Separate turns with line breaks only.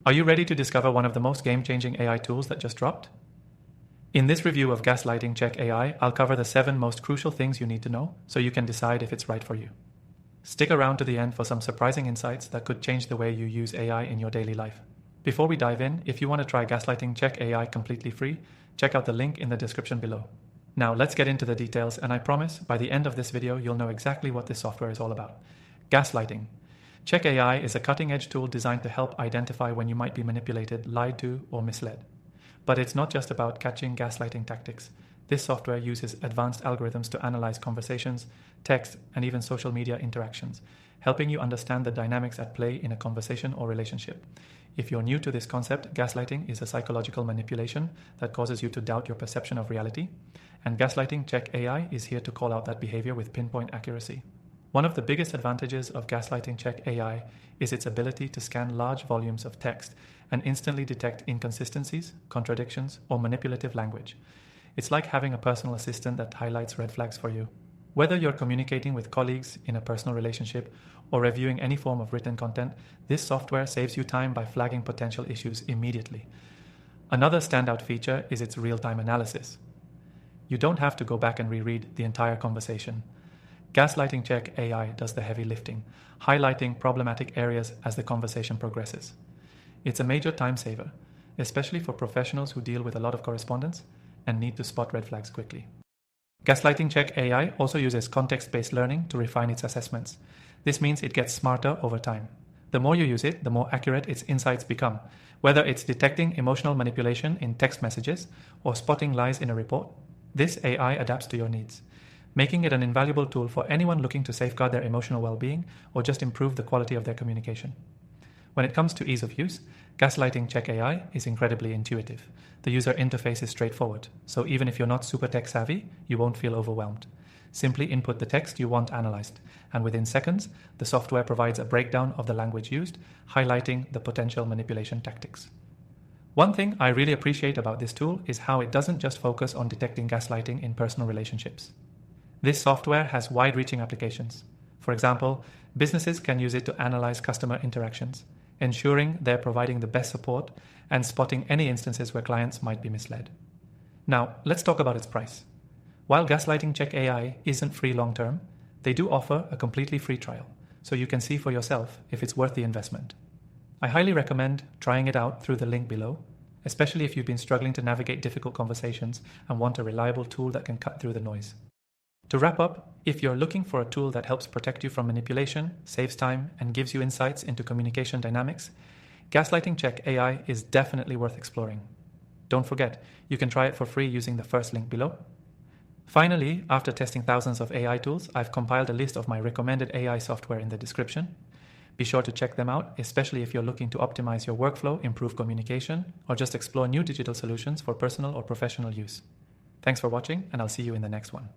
Are you ready to discover one of the most game-changing AI tools that just dropped? In this review of Gaslighting Check AI, I'll cover the 7 most crucial things you need to know so you can decide if it's right for you. Stick around to the end for some surprising insights that could change the way you use AI in your daily life. Before we dive in, if you want to try Gaslighting Check AI completely free, check out the link in the description below. Now let's get into the details, and I promise by the end of this video you'll know exactly what this software is all about. Gaslighting. Check AI is a cutting-edge tool designed to help identify when you might be manipulated, lied to, or misled. But it's not just about catching gaslighting tactics. This software uses advanced algorithms to analyze conversations, text, and even social media interactions, helping you understand the dynamics at play in a conversation or relationship. If you're new to this concept, gaslighting is a psychological manipulation that causes you to doubt your perception of reality, and Gaslighting Check AI is here to call out that behavior with pinpoint accuracy. One of the biggest advantages of Gaslighting Check AI is its ability to scan large volumes of text and instantly detect inconsistencies, contradictions, or manipulative language. It's like having a personal assistant that highlights red flags for you. Whether you're communicating with colleagues in a personal relationship or reviewing any form of written content, this software saves you time by flagging potential issues immediately. Another standout feature is its real-time analysis. You don't have to go back and reread the entire conversation. Gaslighting Check AI does the heavy lifting, highlighting problematic areas as the conversation progresses. It's a major time saver, especially for professionals who deal with a lot of correspondence and need to spot red flags quickly. Gaslighting Check AI also uses context-based learning to refine its assessments. This means it gets smarter over time. The more you use it, the more accurate its insights become, whether it's detecting emotional manipulation in text messages or spotting lies in a report. This AI adapts to your needs, making it an invaluable tool for anyone looking to safeguard their emotional well-being or just improve the quality of their communication. When it comes to ease of use, Gaslighting Check AI is incredibly intuitive. The user interface is straightforward, so even if you're not super tech-savvy, you won't feel overwhelmed. Simply input the text you want analyzed, and within seconds, the software provides a breakdown of the language used, highlighting the potential manipulation tactics. One thing I really appreciate about this tool is how it doesn't just focus on detecting gaslighting in personal relationships. This software has wide-reaching applications. For example, businesses can use it to analyze customer interactions, ensuring they're providing the best support and spotting any instances where clients might be misled. Now, let's talk about its price. While Gaslighting Check AI isn't free long-term, they do offer a completely free trial, so you can see for yourself if it's worth the investment. I highly recommend trying it out through the link below, especially if you've been struggling to navigate difficult conversations and want a reliable tool that can cut through the noise. To wrap up, if you're looking for a tool that helps protect you from manipulation, saves time, and gives you insights into communication dynamics, Gaslighting Check AI is definitely worth exploring. Don't forget, you can try it for free using the first link below. Finally, after testing thousands of AI tools, I've compiled a list of my recommended AI software in the description. Be sure to check them out, especially if you're looking to optimize your workflow, improve communication, or just explore new digital solutions for personal or professional use. Thanks for watching, and I'll see you in the next one.